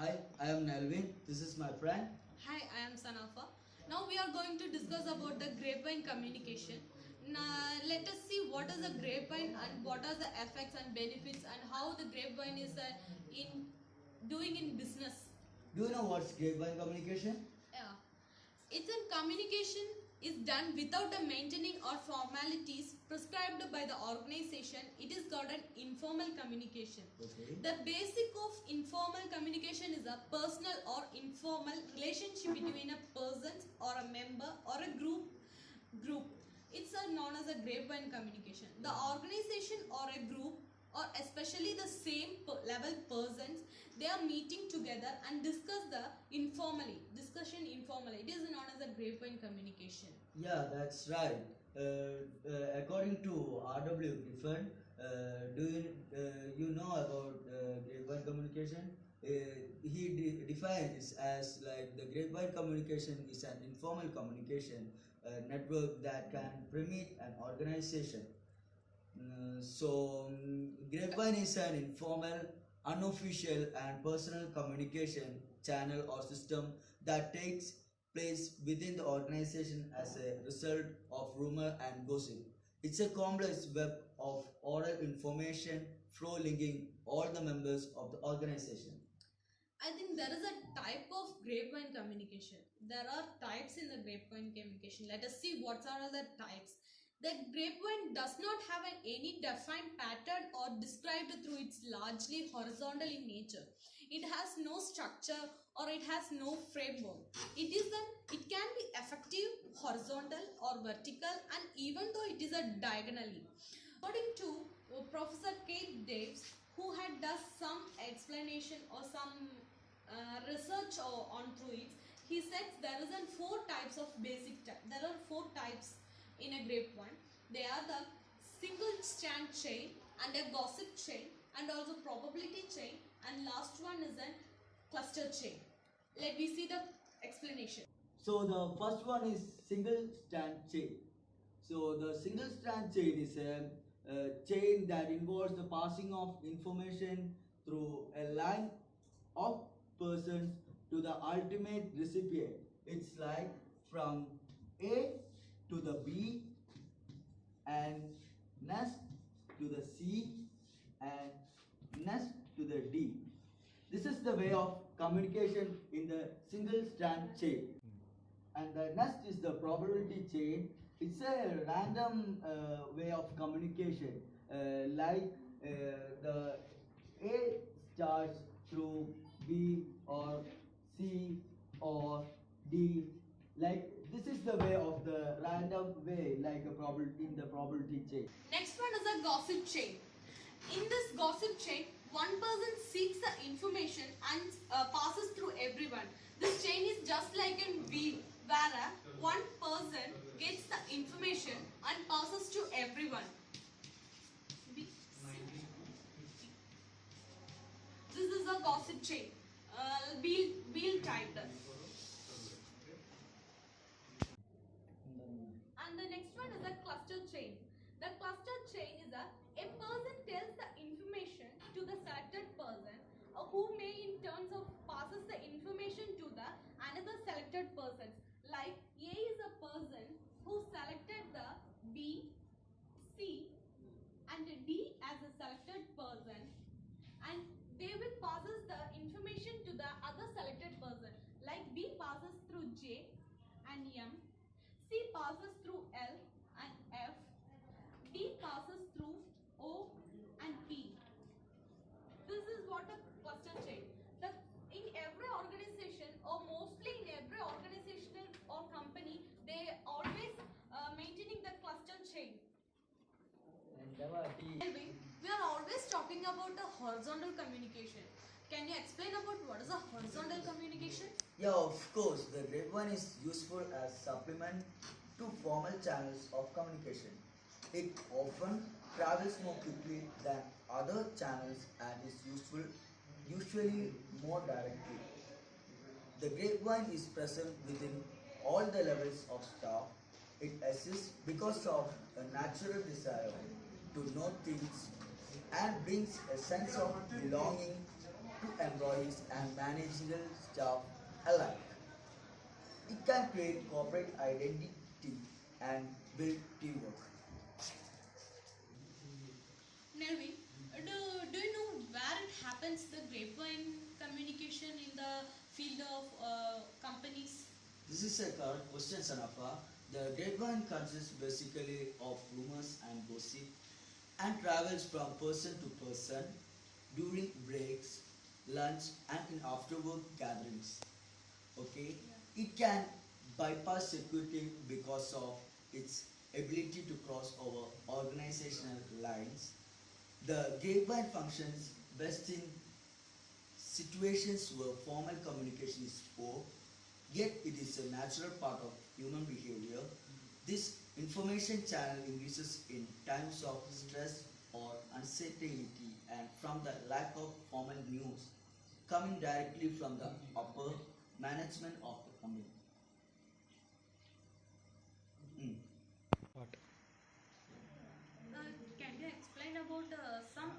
Hi, I am Nelvin. This is my friend. Hi, I am Sanafa. Now we are going to discuss about the grapevine communication. Now, let us see what is the grapevine and what are the effects and benefits and how the grapevine is in doing in business. Do you know what's grapevine communication? Yeah. It's in communication is done without the maintaining or formalities prescribed by the organization. It is called an informal communication. Okay. The basic of informal communication is a personal or informal relationship between a person or a member or a group. It's known as a grapevine communication. The organization or a group or especially the same level persons, they are meeting together and discuss the discussion informally. It is known as a grapevine communication. Yeah, that's right. According to R.W. Griffin, do you know about grapevine communication? He defines as like the grapevine communication is an informal communication network that can permit an organization. Grapevine is an informal, unofficial, and personal communication channel or system that takes place within the organization as a result of rumor and gossip. It's a complex web of oral information flow linking all the members of the organization. I think there is a type of grapevine communication. There are types in the grapevine communication. Let us see what are the types. The grapevine does not have any defined pattern or described through its largely horizontal in nature. It has no structure or it has no framework. It can be effective, horizontal or vertical, and even though it is a diagonally. According to Professor Kate Daves, who had done some explanation or some research on through it, he says there is four types of basic type. There are four types in a grapevine. They are the single strand chain and a gossip chain and also probability chain, and last one is a cluster chain. Let me see the explanation. So the first one is single strand chain. So the single strand chain is a chain that involves the passing of information through a line of persons to the ultimate recipient. It's like from A to the B and next to the C and next to the D. This is the way of communication in the single strand chain. And the next is the probability chain. It's a random way of communication, the A starts through B or C or D. Like this is the way of the random way, like a probability in the probability chain. Next one is a gossip chain. In this gossip chain, one person seeks the information and passes through everyone. This chain is just like a wheel, where one person gets the information and passes to everyone. This is a gossip chain, wheel type. And the next one is a cluster chain. The cluster chain is a person tells the information to the selected person who may in terms of passes the information to the another selected persons. Like A is a person who selected the B, C and D as a selected person, and they will passes the information to the other selected person. Like B passes through J and M, C passes through L and F, D passes through O and P. This is what a cluster chain. In every organization or mostly in every organizational or company, they always maintaining the cluster chain. We are always talking about the horizontal communication. Can you explain about what is a horizontal communication? Yeah, of course. The grapevine is useful as supplement to formal channels of communication. It often travels more quickly than other channels and is usually more directly. The grapevine is present within all the levels of staff. It exists because of a natural desire to know things and brings a sense of belonging to employees and managerial staff alike. It can create corporate identity and build teamwork. Nelvin, do you know where it happens, the grapevine communication in the field of companies? This is a correct question, Sanafa. The grapevine consists basically of rumors and gossip and travels from person to person during breaks, lunch, and in after-work gatherings. Okay, it can bypass security because of its ability to cross over organizational lines. The grapevine functions best in situations where formal communication is poor, yet it is a natural part of human behavior. This information channel increases in times of stress or uncertainty and from the lack of formal news coming directly from the upper management of the company. Mm. Can you explain about some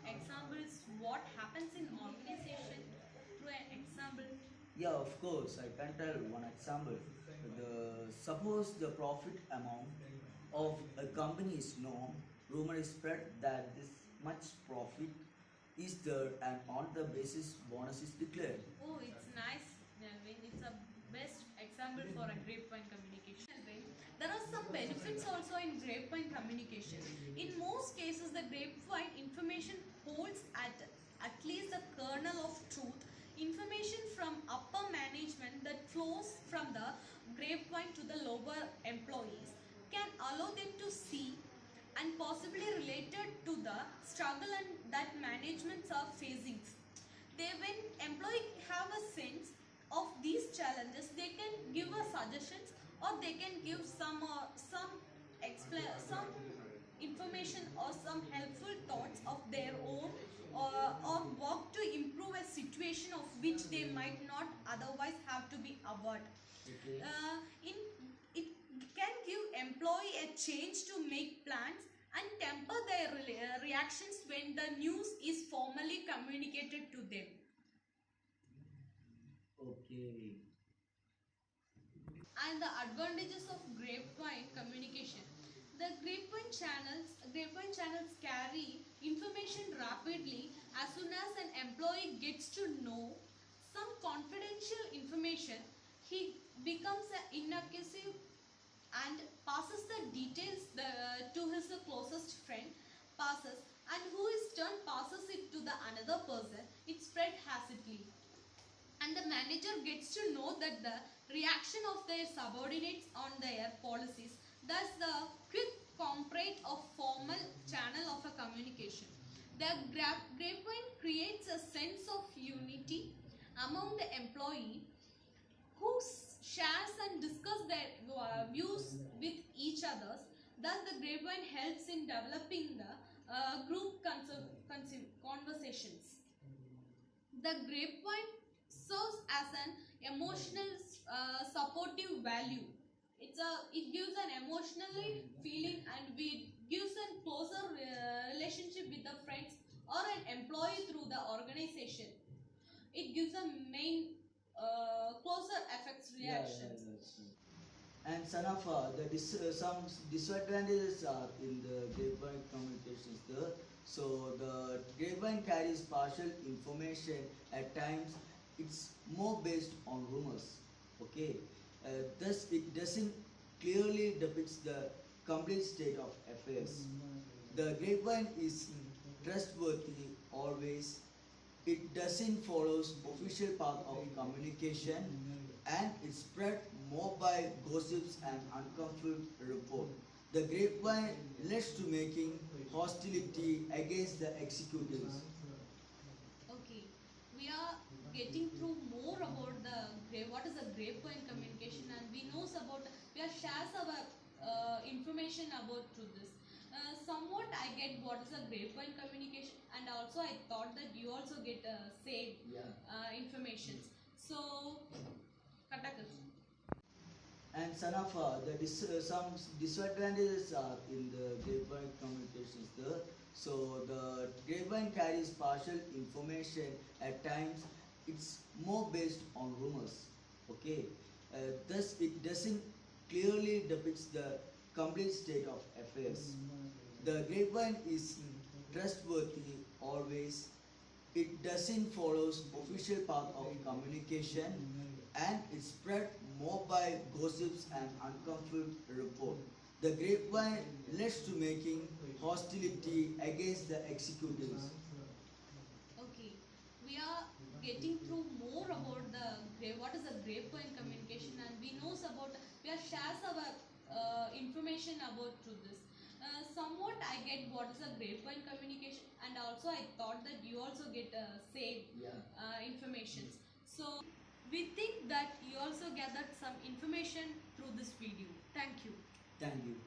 examples what happens in organization through an example? Yeah, of course. I can tell one example. Suppose the profit amount of a company is known, rumor is spread that this much profit is there, and on the basis bonus is declared. Oh, it's nice, Nelvin. It's a best example for a grapevine communication. Nelvin, there are some benefits also in grapevine communication. In most cases, the grapevine information holds at least the kernel of truth. Information from upper management that flows from the grapevine to the lower employees can allow them to see and possibly related to the struggle and that managements are facing. They, when employee have a sense of these challenges, they can give us suggestions or they can give some information or some helpful thoughts of their own, or work to improve a situation of which they might not otherwise have to be avoided. Okay. In it can give employee a change to make plans and temper their reactions when the news is formally communicated to them. Okay. And the advantages of grapevine communication. The grapevine channels carry information rapidly. As soon as an employee gets to know some confidential information, he becomes inaccessible and passes the details to his closest friend, passes, and who is turn passes it to the another person. It spread hastily, and the manager gets to know that the reaction of their subordinates on their policies. Thus, the quick complaint of formal channel of a communication. The grapevine creates a sense of unity among the employee who shares and discuss their views with each others. Thus, the grapevine helps in developing the group conversations. The grapevine serves as an emotional supportive value. It gives an emotionally feeling, and it gives a closer relationship with the friends or an employee through the organization. It gives a main closer effects reactions. Yeah, that's right. And Sanafa, some disadvantages are in the grapevine communications there. So the grapevine carries partial information. At times, it's more based on rumors. Okay, thus it doesn't clearly depicts the complete state of affairs. The grapevine is trustworthy always. It doesn't follow official path of communication, and it spread more by gossips and unconfirmed report. The grapevine leads to making hostility against the executives. Okay, we are getting through more about the what is a grapevine communication, and we knows about, we are shares our information about through this. Somewhat I get what is a grapevine communication, and also I thought that you also get same Yeah. informations. So, Katakas. And Sanafa, some disadvantages are in the grapevine communications there. So the grapevine carries partial information. At times, it's more based on rumors. Okay, thus it doesn't clearly depicts the complete state of affairs. The grapevine is trustworthy always. It doesn't follow official path of communication, and it spread more by gossips and unconfirmed report. The grapevine leads to making hostility against the executives. Okay, we are getting through more about the what is the grapevine communication, and we knows about we are shares our information about through this. Somewhat I get what is a grapevine communication, and also I thought that you also get same Yeah. informations. So we think that you also gathered some information through this video. Thank you. Thank you.